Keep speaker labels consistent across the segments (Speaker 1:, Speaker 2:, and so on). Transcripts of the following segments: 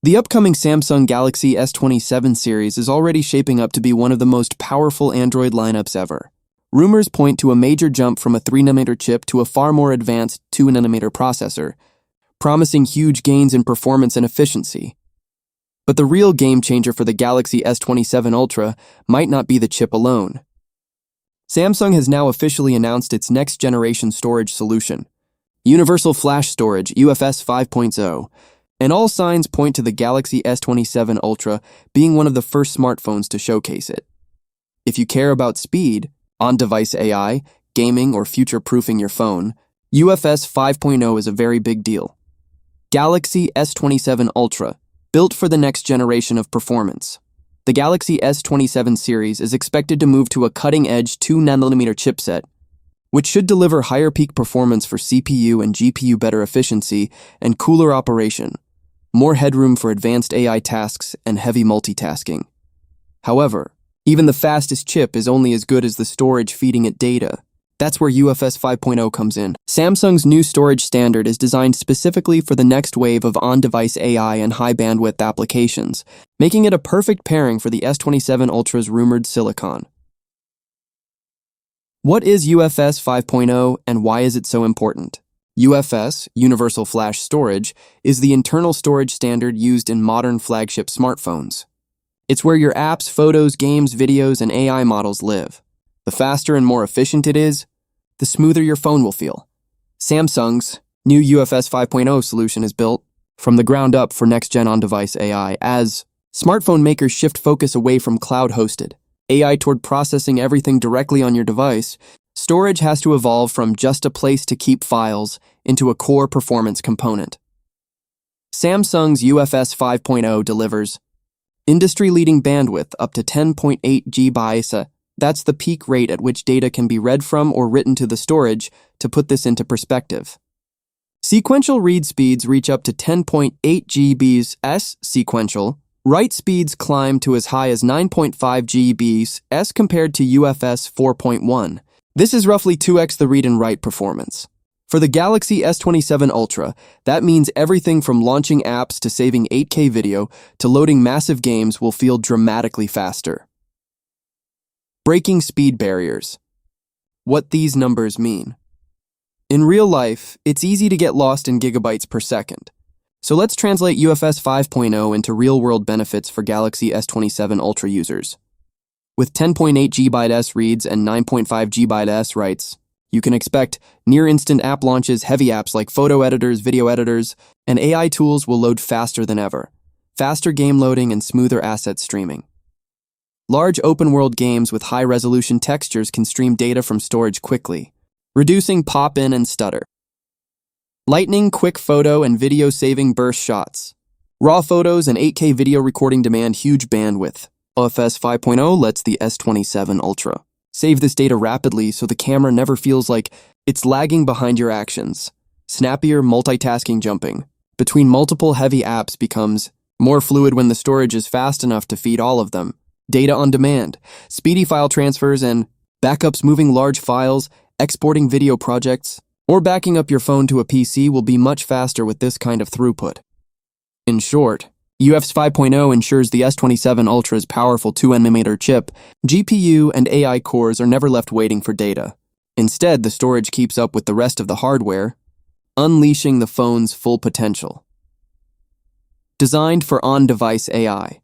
Speaker 1: The upcoming Samsung Galaxy S27 series is already shaping up to be one of the most powerful Android lineups ever. Rumors point to a major jump from a 3nm chip to a far more advanced 2nm processor, promising huge gains in performance and efficiency. But the real game changer for the Galaxy S27 Ultra might not be the chip alone. Samsung has now officially announced its next-generation storage solution, Universal Flash Storage UFS 5.0, and all signs point to the Galaxy S27 Ultra being one of the first smartphones to showcase it. If you care about speed, on-device AI, gaming, or future-proofing your phone, UFS 5.0 is a very big deal. Galaxy S27 Ultra, built for the next generation of performance. The Galaxy S27 series is expected to move to a cutting-edge 2nm chipset, which should deliver higher peak performance for CPU and GPU, better efficiency, and cooler operation, more headroom for advanced AI tasks and heavy multitasking. However, even the fastest chip is only as good as the storage feeding it data. That's where UFS 5.0 comes in. Samsung's new storage standard is designed specifically for the next wave of on-device AI and high-bandwidth applications, making it a perfect pairing for the S27 Ultra's rumored silicon. What is UFS 5.0 and why is it so important? UFS, Universal Flash Storage, is the internal storage standard used in modern flagship smartphones. It's where your apps, photos, games, videos, and AI models live. The faster and more efficient it is, the smoother your phone will feel. Samsung's new UFS 5.0 solution is built from the ground up for next-gen on-device AI as smartphone makers shift focus away from cloud-hosted AI toward processing everything directly on your device. Storage has to evolve from just a place to keep files into a core performance component. Samsung's UFS 5.0 delivers industry-leading bandwidth up to 10.8 GB. That's the peak rate at which data can be read from or written to the storage. To put this into perspective, sequential read speeds reach up to 10.8 GB. Sequential write speeds climb to as high as 9.5 GB compared to UFS 4.1. This is roughly 2x the read and write performance. For the Galaxy S27 Ultra, that means everything from launching apps to saving 8K video to loading massive games will feel dramatically faster. Breaking speed barriers. What these numbers mean. In real life, it's easy to get lost in gigabytes per second. So let's translate UFS 5.0 into real-world benefits for Galaxy S27 Ultra users. With 10.8 GB reads and 9.5 GB writes, you can expect near-instant app launches. Heavy apps like photo editors, video editors, and AI tools will load faster than ever. Faster game loading and smoother asset streaming. Large open-world games with high-resolution textures can stream data from storage quickly, reducing pop-in and stutter. Lightning quick photo and video saving burst shots. Raw photos and 8K video recording demand huge bandwidth. UFS 5.0 lets the S27 Ultra save this data rapidly so the camera never feels like it's lagging behind your actions. Snappier multitasking jumping between multiple heavy apps becomes more fluid when the storage is fast enough to feed all of them. Data on demand, speedy file transfers and backups. Moving large files, exporting video projects, or backing up your phone to a PC will be much faster with this kind of throughput. In short, UFS 5.0 ensures the S27 Ultra's powerful 2nm chip, GPU, and AI cores are never left waiting for data. Instead, the storage keeps up with the rest of the hardware, unleashing the phone's full potential. Designed for on-device AI.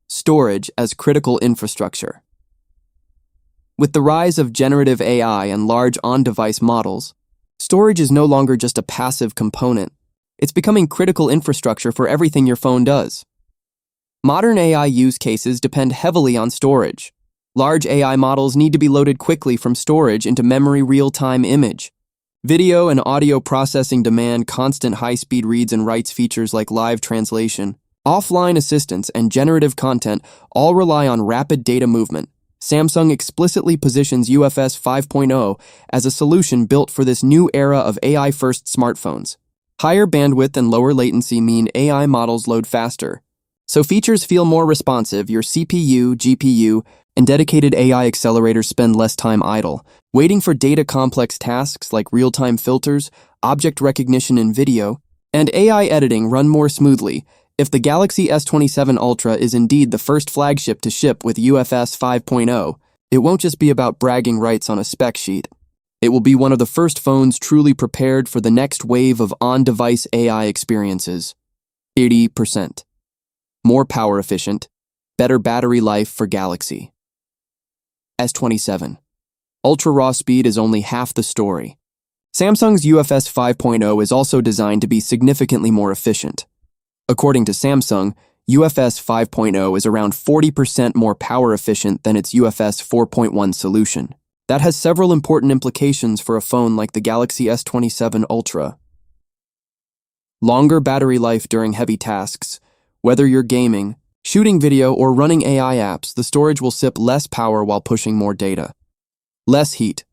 Speaker 1: Storage as critical infrastructure. With the rise of generative AI and large on-device models, storage is no longer just a passive component. It's becoming critical infrastructure for everything your phone does. Modern AI use cases depend heavily on storage. Large AI models need to be loaded quickly from storage into memory real-time image. Video and audio processing demand constant high-speed reads and writes. Features like live translation, offline assistance, and generative content all rely on rapid data movement. Samsung explicitly positions UFS 5.0 as a solution built for this new era of AI-first smartphones. Higher bandwidth and lower latency mean AI models load faster, so features feel more responsive. Your CPU, GPU, and dedicated AI accelerators spend less time idle, waiting for data. Complex tasks like real-time filters, object recognition in video, and AI editing run more smoothly, If the Galaxy S27 Ultra is indeed the first flagship to ship with UFS 5.0, it won't just be about bragging rights on a spec sheet. It will be one of the first phones truly prepared for the next wave of on-device AI experiences. 80%. More power efficient, better battery life for Galaxy S27. Ultra raw speed is only half the story. Samsung's UFS 5.0 is also designed to be significantly more efficient. According to Samsung, UFS 5.0 is around 40% more power efficient than its UFS 4.1 solution. That has several important implications for a phone like the Galaxy S27 Ultra. Longer battery life during heavy tasks. Whether you're gaming, shooting video, or running AI apps, the storage will sip less power while pushing more data. Less heat.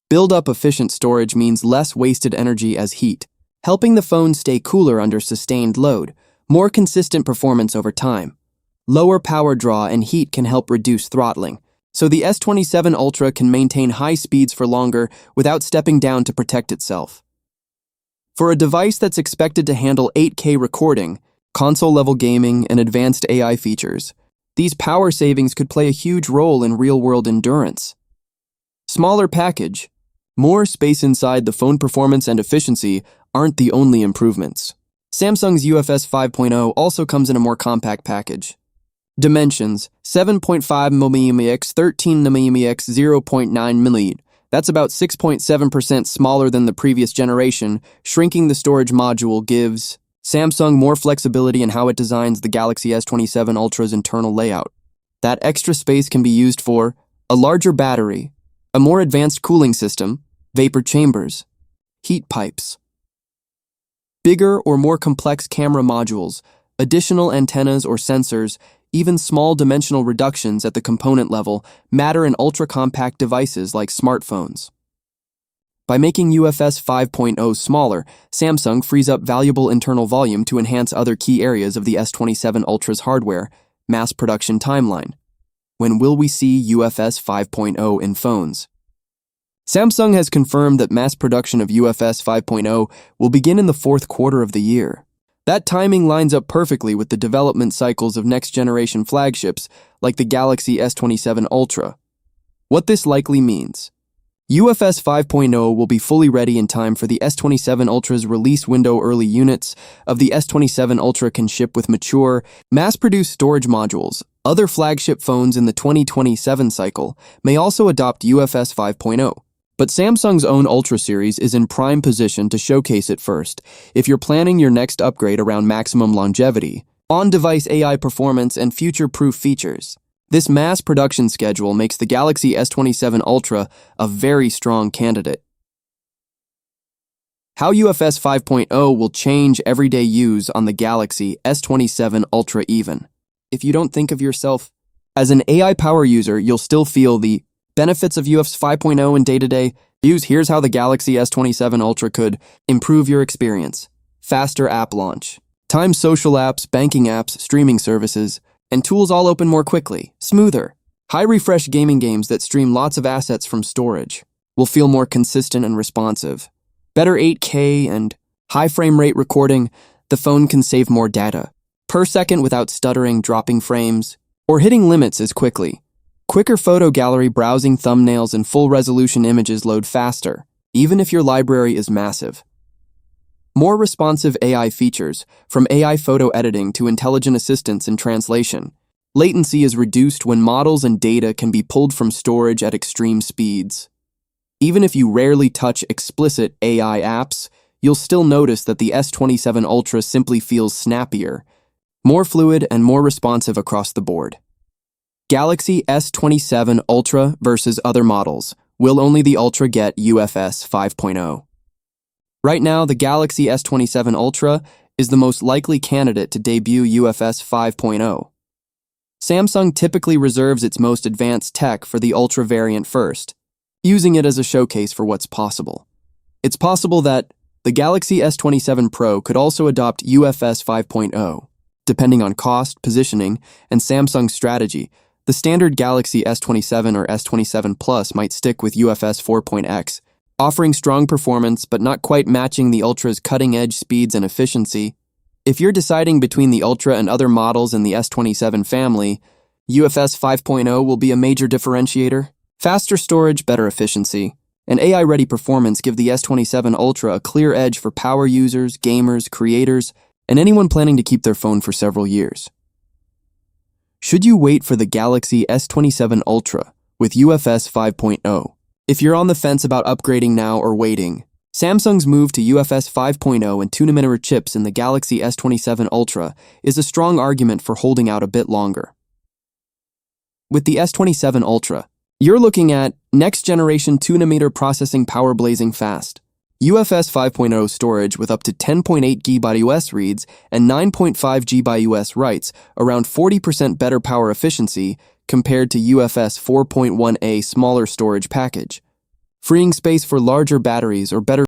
Speaker 1: Build-up efficient storage means less wasted energy as heat, helping the phone stay cooler under sustained load, more consistent performance over time. Lower power draw and heat can help reduce throttling, so the S27 Ultra can maintain high speeds for longer without stepping down to protect itself. For a device that's expected to handle 8K recording, console-level gaming, and advanced AI features, these power savings could play a huge role in real-world endurance. Smaller package, more space inside, the phone performance and efficiency aren't the only improvements. Samsung's UFS 5.0 also comes in a more compact package. Dimensions: 7.5mm x 13mm x 0.9mm. That's about 6.7% smaller than the previous generation. Shrinking the storage module gives Samsung more flexibility in how it designs the Galaxy S27 Ultra's internal layout. That extra space can be used for a larger battery, a more advanced cooling system, vapor chambers, heat pipes, bigger or more complex camera modules, additional antennas or sensors. Even small dimensional reductions at the component level matter in ultra-compact devices like smartphones. By making UFS 5.0 smaller, Samsung frees up valuable internal volume to enhance other key areas of the S27 Ultra's hardware, mass production timeline. When will we see UFS 5.0 in phones? Samsung has confirmed that mass production of UFS 5.0 will begin in the fourth quarter of the year. That timing lines up perfectly with the development cycles of next-generation flagships like the Galaxy S27 Ultra. What this likely means: UFS 5.0 will be fully ready in time for the S27 Ultra's release window. Early units of the S27 Ultra can ship with mature, mass-produced storage modules. Other flagship phones in the 2027 cycle may also adopt UFS 5.0. But Samsung's own Ultra series is in prime position to showcase it first. If you're planning your next upgrade around maximum longevity, on-device AI performance, and future-proof features, this mass production schedule makes the Galaxy S27 Ultra a very strong candidate. How UFS 5.0 will change everyday use on the Galaxy S27 Ultra. Even if you don't think of yourself as an AI power user, you'll still feel the benefits of UFS 5.0 in day-to-day use. Here's how the Galaxy S27 Ultra could improve your experience. Faster app launch. Time social apps, banking apps, streaming services, and tools all open more quickly. Smoother. High refresh gaming games that stream lots of assets from storage will feel more consistent and responsive. Better 8K and high frame rate recording. The phone can save more data per second without stuttering, dropping frames, or hitting limits as quickly. Quicker photo gallery browsing, thumbnails, and full-resolution images load faster, even if your library is massive. More responsive AI features, from AI photo editing to intelligent assistance in translation. Latency is reduced when models and data can be pulled from storage at extreme speeds. Even if you rarely touch explicit AI apps, you'll still notice that the S27 Ultra simply feels snappier, more fluid, and more responsive across the board. Galaxy S27 Ultra versus other models. Will only the Ultra get UFS 5.0? Right now, the Galaxy S27 Ultra is the most likely candidate to debut UFS 5.0. Samsung typically reserves its most advanced tech for the Ultra variant first, using it as a showcase for what's possible. It's possible that the Galaxy S27 Pro could also adopt UFS 5.0. Depending on cost, positioning, and Samsung's strategy, the standard Galaxy S27 or S27 Plus might stick with UFS 4.x, offering strong performance but not quite matching the Ultra's cutting-edge speeds and efficiency. If you're deciding between the Ultra and other models in the S27 family, UFS 5.0 will be a major differentiator. Faster storage, better efficiency, and AI-ready performance give the S27 Ultra a clear edge for power users, gamers, creators, and anyone planning to keep their phone for several years. Should you wait for the Galaxy S27 Ultra with UFS 5.0? If you're on the fence about upgrading now or waiting, Samsung's move to UFS 5.0 and 2nm chips in the Galaxy S27 Ultra is a strong argument for holding out a bit longer. With the S27 Ultra, you're looking at next-generation 2nm processing power blazing fast, UFS 5.0 storage with up to 10.8 GB/US reads and 9.5 GB/US writes, around 40% better power efficiency compared to UFS 4.1a smaller storage package, freeing space for larger batteries or better